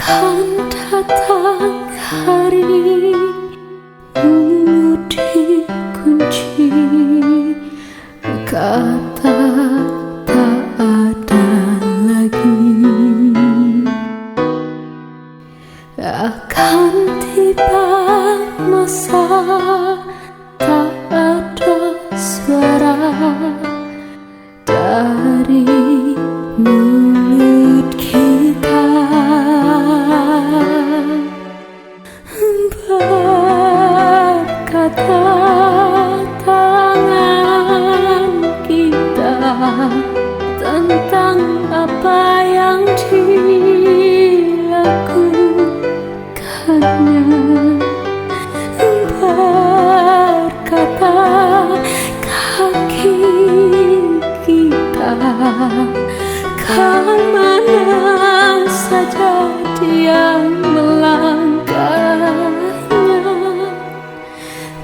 Akan datang hari mulut dikunci, kata tak ada lagi. Akan tiba masa tak ada suara dari mulut kita. Berkata tangan kita tentang apa yang dilakukannya. Berkata kaki kita kan mana saja dia melangkahnya.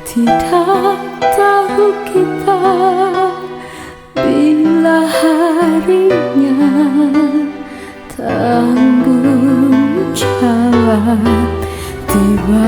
Tidak tahu kita bila harinya tanggung jawab tiba.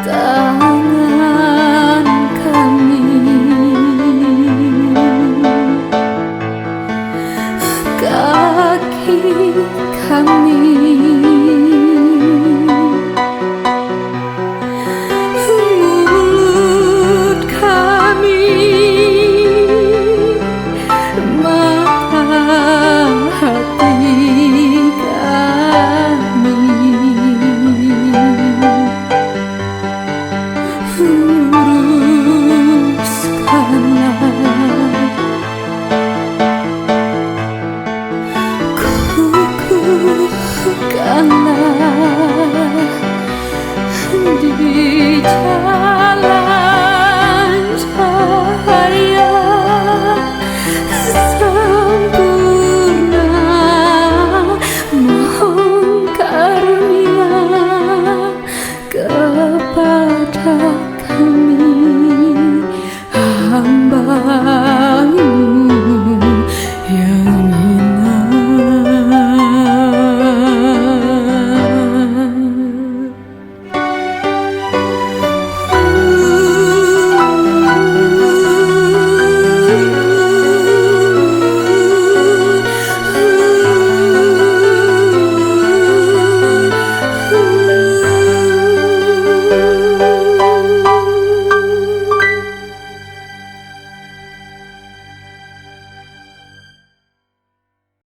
Tangan kami, kaki kami